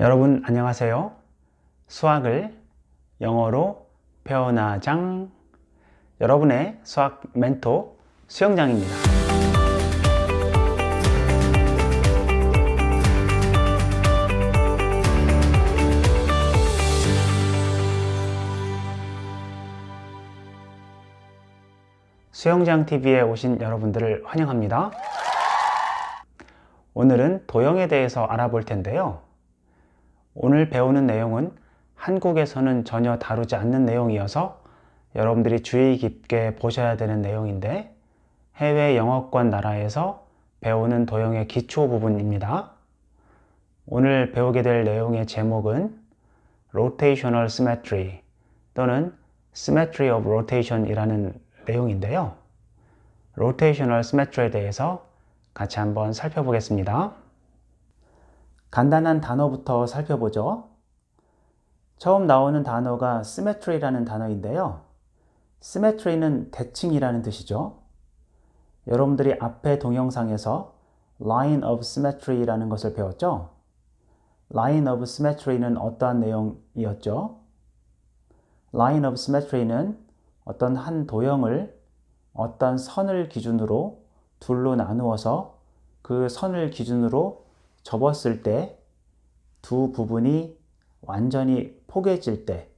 여러분 안녕하세요. 수학을 영어로 표현하장 여러분의 수학 멘토 수영장입니다. 수영장 TV에 오신 여러분들을 환영합니다. 오늘은 도형에 대해서 알아볼 텐데요. 오늘 배우는 내용은 한국에서는 전혀 다루지 않는 내용이어서 여러분들이 주의 깊게 보셔야 되는 내용인데 해외 영어권 나라에서 배우는 도형의 기초 부분입니다. 오늘 배우게 될 내용의 제목은 Rotational Symmetry 또는 Symmetry of Rotation 이라는 내용인데요. Rotational Symmetry에 대해서 같이 한번 살펴보겠습니다. 간단한 단어부터 살펴보죠. 처음 나오는 단어가 symmetry라는 단어인데요. symmetry는 대칭이라는 뜻이죠. 여러분들이 앞에 동영상에서 line of symmetry라는 것을 배웠죠. line of symmetry는 어떠한 내용이었죠? line of symmetry는 어떤 한 도형을 어떤 선을 기준으로 둘로 나누어서 그 선을 기준으로 접었을 때 두 부분이 완전히 포개질 때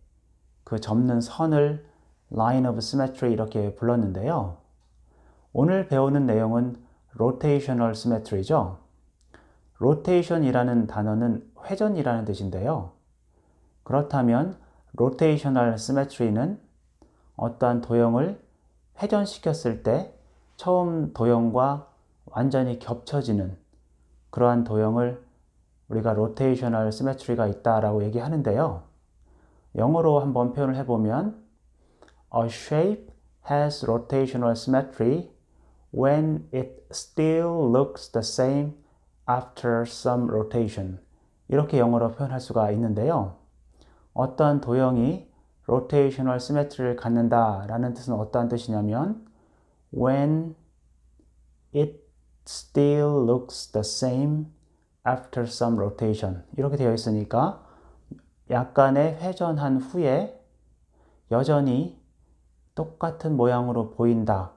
그 접는 선을 line of symmetry 이렇게 불렀는데요. 오늘 배우는 내용은 rotational symmetry죠. rotation이라는 단어는 회전이라는 뜻인데요. 그렇다면 rotational symmetry는 어떠한 도형을 회전시켰을 때 처음 도형과 완전히 겹쳐지는 그러한 도형을 우리가 rotational symmetry가 있다라고 얘기하는데요. 영어로 한번 표현을 해보면 A shape has rotational symmetry when it still looks the same after some rotation. 이렇게 영어로 표현할 수가 있는데요. 어떠한 도형이 rotational symmetry를 갖는다라는 뜻은 어떠한 뜻이냐면 when it still looks the same after some rotation 이렇게 되어 있으니까 약간의 회전한 후에 여전히 똑같은 모양으로 보인다.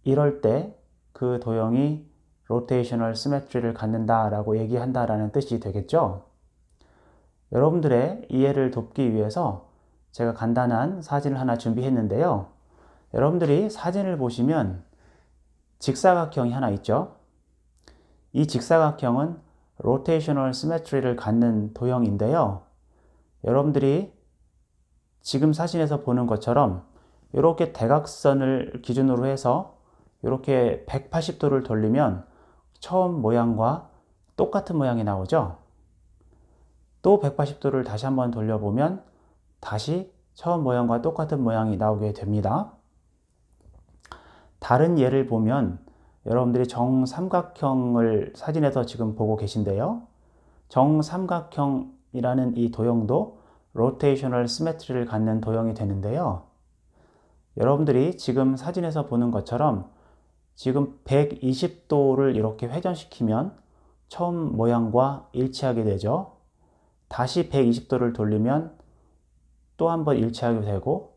이럴 때 그 도형이 rotational symmetry를 갖는다라고 얘기한다라는 뜻이 되겠죠. 여러분들의 이해를 돕기 위해서 제가 간단한 사진을 하나 준비했는데요. 여러분들이 사진을 보시면 직사각형이 하나 있죠. 이 직사각형은 rotational symmetry를 갖는 도형인데요. 여러분들이 지금 사진에서 보는 것처럼 이렇게 대각선을 기준으로 해서 이렇게 180도를 돌리면 처음 모양과 똑같은 모양이 나오죠. 또 180도를 다시 한번 돌려보면 다시 처음 모양과 똑같은 모양이 나오게 됩니다. 다른 예를 보면 여러분들이 정삼각형을 사진에서 지금 보고 계신데요. 정삼각형이라는 이 도형도 rotational symmetry를 갖는 도형이 되는데요. 여러분들이 지금 사진에서 보는 것처럼 지금 120도를 이렇게 회전시키면 처음 모양과 일치하게 되죠. 다시 120도를 돌리면 또 한 번 일치하게 되고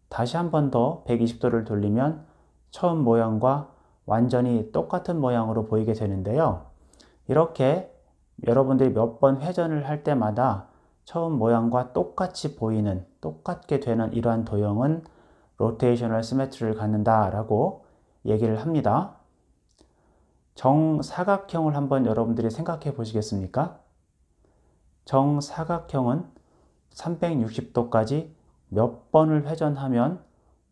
다시 한 번 더 120도를 돌리면 처음 모양과 완전히 똑같은 모양으로 보이게 되는데요. 이렇게 여러분들이 몇 번 회전을 할 때마다 처음 모양과 똑같이 보이는, 똑같게 되는 이러한 도형은 rotational symmetry를 갖는다라고 얘기를 합니다. 정사각형을 한번 여러분들이 생각해 보시겠습니까? 정사각형은 360도까지 몇 번을 회전하면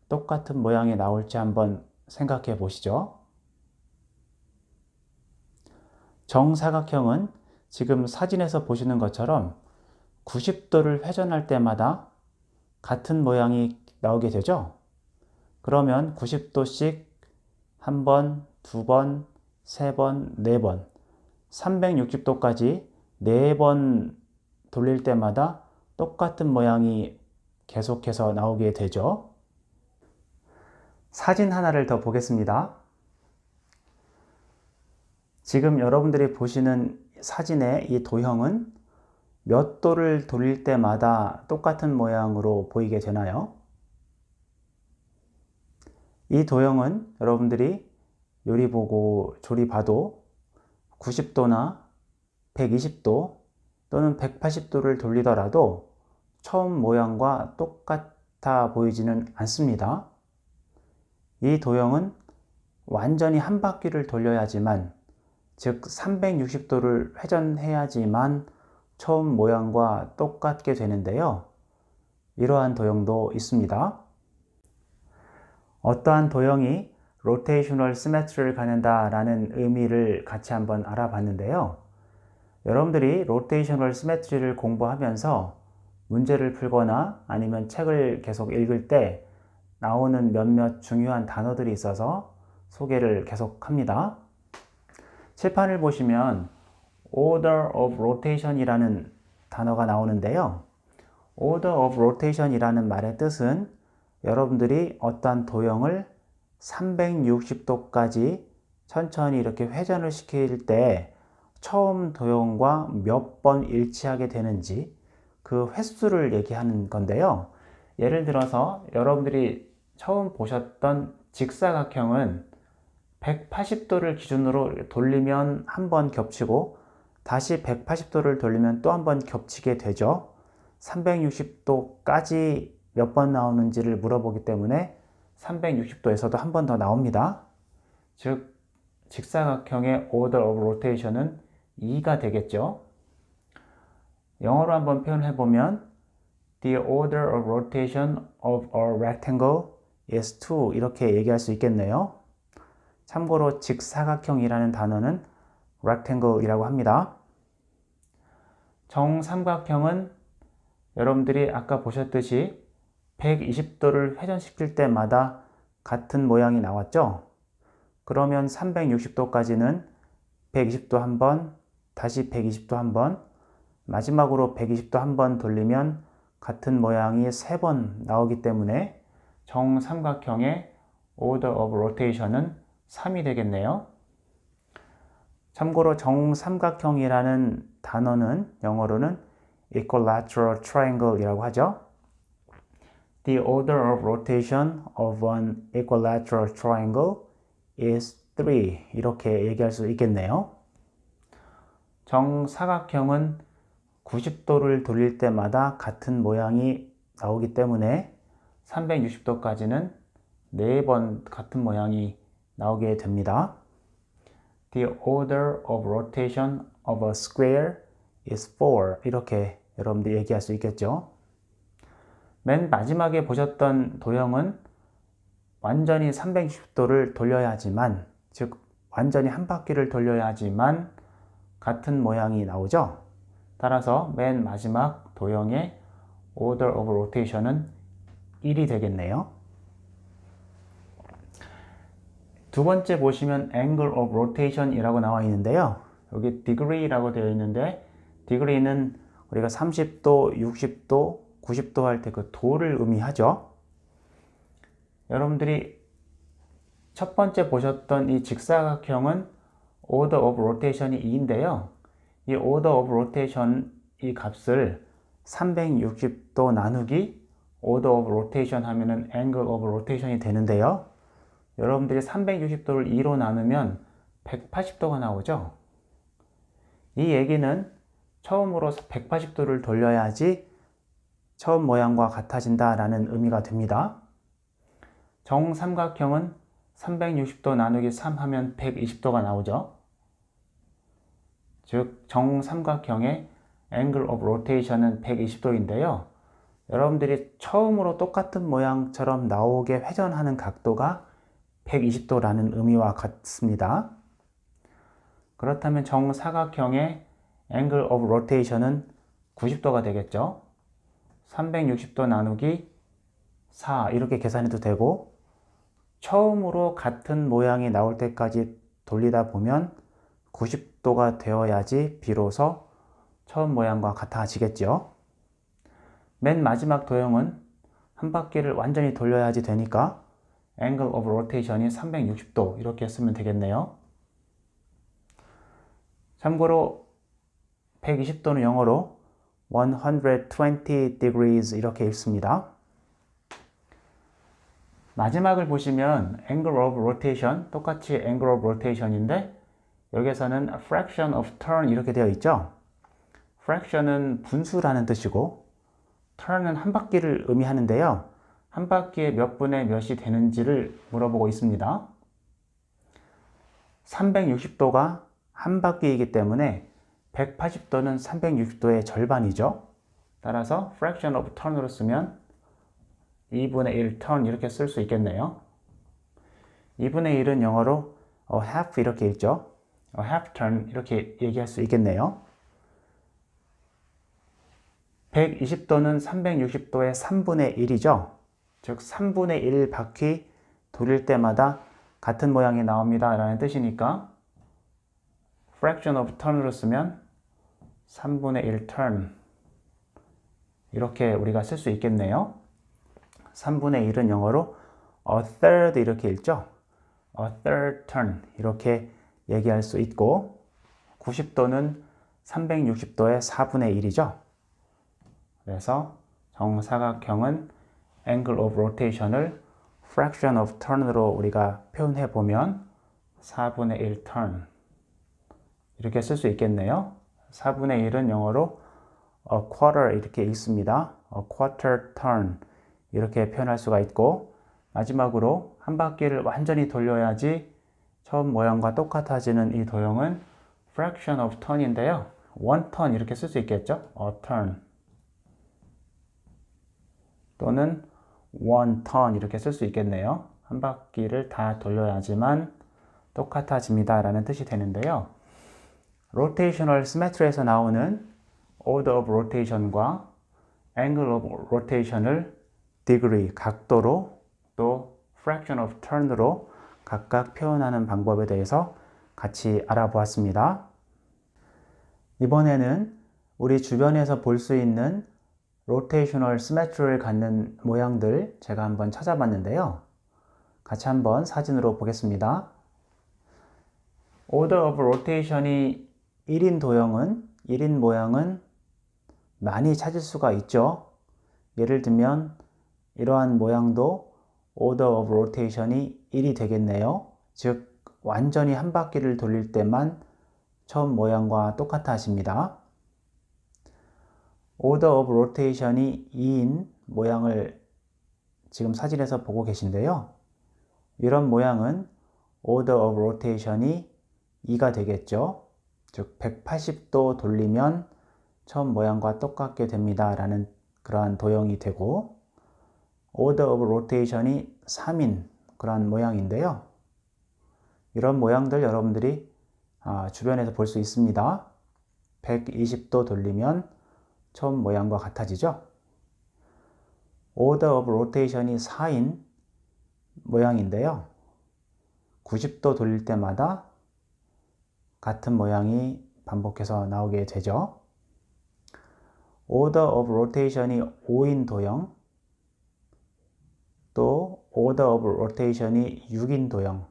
똑같은 모양이 나올지 한번 생각해 보시죠. 정사각형은 지금 사진에서 보시는 것처럼 90도를 회전할 때마다 같은 모양이 나오게 되죠. 그러면 90도씩 한 번, 두 번, 세 번, 네 번, 360도까지 4번 돌릴 때마다 똑같은 모양이 계속해서 나오게 되죠. 사진 하나를 더 보겠습니다. 지금 여러분들이 보시는 사진의 이 도형은 몇 도를 돌릴 때마다 똑같은 모양으로 보이게 되나요? 이 도형은 여러분들이 요리 보고 조리 봐도 90도나 120도 또는 180도를 돌리더라도 처음 모양과 똑같아 보이지는 않습니다. 이 도형은 완전히 한 바퀴를 돌려야지만, 즉 360도를 회전해야지만 처음 모양과 똑같게 되는데요. 이러한 도형도 있습니다. 어떠한 도형이 로테이셔널 시메트리를 갖는다라는 의미를 같이 한번 알아봤는데요. 여러분들이 로테이셔널 시메트리를 공부하면서 문제를 풀거나 아니면 책을 계속 읽을 때 나오는 몇몇 중요한 단어들이 있어서 소개를 계속합니다. 칠판을 보시면 Order of Rotation 이라는 단어가 나오는데요. Order of Rotation 이라는 말의 뜻은 여러분들이 어떠한 도형을 360도까지 천천히 이렇게 회전을 시킬 때 처음 도형과 몇 번 일치하게 되는지 그 횟수를 얘기하는 건데요. 예를 들어서 여러분들이 처음 보셨던 직사각형은 180도를 기준으로 돌리면 한 번 겹치고 다시 180도를 돌리면 또 한 번 겹치게 되죠. 360도까지 몇 번 나오는지를 물어보기 때문에 360도에서도 한 번 더 나옵니다. 즉 직사각형의 order of rotation은 2가 되겠죠. 영어로 한번 표현해 보면 The order of rotation of a rectangle is 2 이렇게 얘기할 수 있겠네요. 참고로 직사각형이라는 단어는 rectangle이라고 합니다. 정삼각형은 여러분들이 아까 보셨듯이 120도를 회전시킬 때마다 같은 모양이 나왔죠? 그러면 360도까지는 120도 한 번, 다시 120도 한 번, 마지막으로 120도 한 번 돌리면 같은 모양이 3번 나오기 때문에 정삼각형의 order of rotation은 3이 되겠네요. 참고로 정삼각형이라는 단어는 영어로는 equilateral triangle 이라고 하죠. The order of rotation of an equilateral triangle is 3 이렇게 얘기할 수 있겠네요. 정사각형은 90도를 돌릴 때마다 같은 모양이 나오기 때문에 360도까지는 4번 같은 모양이 나오게 됩니다. The order of rotation of a square is 4 이렇게 여러분들이 얘기할 수 있겠죠. 맨 마지막에 보셨던 도형은 완전히 360도를 돌려야지만, 즉 완전히 한 바퀴를 돌려야지만 같은 모양이 나오죠. 따라서 맨 마지막 도형의 order of rotation은 1이 되겠네요. 두 번째 보시면 angle of rotation 이라고 나와 있는데요. 여기 degree라고 되어 있는데 degree는 우리가 30도, 60도, 90도 할 때 그 도를 의미하죠. 여러분들이 첫 번째 보셨던 이 직사각형은 order of rotation이 2인데요. 이 order of rotation 이 값을 360도 나누기 order of rotation 하면은 angle of rotation이 되는데요. 여러분들이 360도를 2로 나누면 180도가 나오죠. 이 얘기는 처음으로 180도를 돌려야지 처음 모양과 같아진다 라는 의미가 됩니다. 정삼각형은 360도 나누기 3 하면 120도가 나오죠. 즉 정삼각형의 angle of rotation은 120도인데요. 여러분들이 처음으로 똑같은 모양처럼 나오게 회전하는 각도가 120도라는 의미와 같습니다. 그렇다면 정사각형의 angle of rotation은 90도가 되겠죠. 360도 나누기 4 이렇게 계산해도 되고, 처음으로 같은 모양이 나올 때까지 돌리다 보면 90도가 되어야지 비로소 처음 모양과 같아지겠죠. 맨 마지막 도형은 한 바퀴를 완전히 돌려야지 되니까 angle of rotation이 360도 이렇게 쓰면 되겠네요. 참고로 120도는 영어로 120 degrees 이렇게 읽습니다. 마지막을 보시면 angle of rotation, 똑같이 angle of rotation인데 여기에서는 fraction of turn 이렇게 되어 있죠. fraction은 분수라는 뜻이고 turn은 한 바퀴를 의미하는데요. 한 바퀴에 몇 분의 몇이 되는지를 물어보고 있습니다. 360도가 한 바퀴이기 때문에 180도는 360도의 절반이죠. 따라서 fraction of turn으로 쓰면 2분의 1 turn 이렇게 쓸 수 있겠네요. 2분의 1은 영어로 half 이렇게 읽죠. half turn 이렇게 얘기할 수 있겠네요. 120도는 360도의 3분의 1이죠. 즉 3분의 1 바퀴 돌릴 때마다 같은 모양이 나옵니다 라는 뜻이니까 fraction of turn으로 쓰면 3분의 1 turn 이렇게 우리가 쓸 수 있겠네요. 3분의 1은 영어로 a third 이렇게 읽죠. a third turn 이렇게 얘기할 수 있고 90도는 360도의 4분의 1이죠. 그래서 정사각형은 angle of rotation을 fraction of turn으로 우리가 표현해 보면 4분의 1 turn 이렇게 쓸 수 있겠네요. 4분의 1은 영어로 a quarter 이렇게 읽습니다. a quarter turn 이렇게 표현할 수가 있고 마지막으로 한 바퀴를 완전히 돌려야지 처음 모양과 똑같아지는 이 도형은 fraction of turn인데요. 1 turn 이렇게 쓸 수 있겠죠. a turn 또는 1 turn 이렇게 쓸 수 있겠네요. 한 바퀴를 다 돌려야지만 똑같아집니다 라는 뜻이 되는데요. rotational symmetry에서 나오는 order of rotation과 angle of rotation을 degree, 각도로 또 fraction of turn으로 각각 표현하는 방법에 대해서 같이 알아보았습니다. 이번에는 우리 주변에서 볼 수 있는 rotational symmetry를 갖는 모양들 제가 한번 찾아봤는데요. 같이 한번 사진으로 보겠습니다. order of rotation이 1인 도형은 1인 모양은 많이 찾을 수가 있죠. 예를 들면 이러한 모양도 order of rotation이 1이 되겠네요. 즉 완전히 한 바퀴를 돌릴 때만 처음 모양과 똑같아집니다. order of rotation이 2인 모양을 지금 사진에서 보고 계신데요. 이런 모양은 order of rotation이 2가 되겠죠. 즉 180도 돌리면 처음 모양과 똑같게 됩니다 라는 그러한 도형이 되고 order of rotation이 3인 그러한 모양인데요. 이런 모양들 여러분들이 주변에서 볼 수 있습니다. 120도 돌리면 처음 모양과 같아지죠. order of rotation이 4인 모양인데요. 90도 돌릴 때마다 같은 모양이 반복해서 나오게 되죠. order of rotation이 5인 도형, 또 order of rotation이 6인 도형,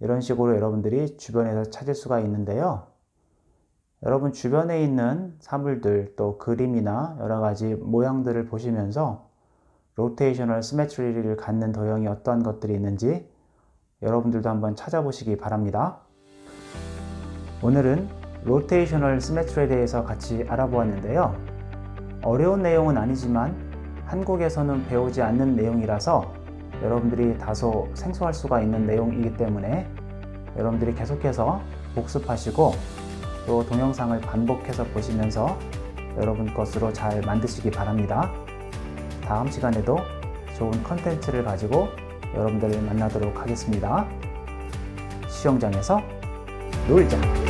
이런 식으로 여러분들이 주변에서 찾을 수가 있는데요. 여러분 주변에 있는 사물들 또 그림이나 여러 가지 모양들을 보시면서 로테이셔널 시메트리를 갖는 도형이 어떤 것들이 있는지 여러분들도 한번 찾아보시기 바랍니다. 오늘은 로테이셔널 시메트리에 대해서 같이 알아보았는데요. 어려운 내용은 아니지만 한국에서는 배우지 않는 내용이라서 여러분들이 다소 생소할 수가 있는 내용이기 때문에 여러분들이 계속해서 복습하시고 또 동영상을 반복해서 보시면서 여러분 것으로 잘 만드시기 바랍니다. 다음 시간에도 좋은 컨텐츠를 가지고 여러분들을 만나도록 하겠습니다. 수영장에서 놀자!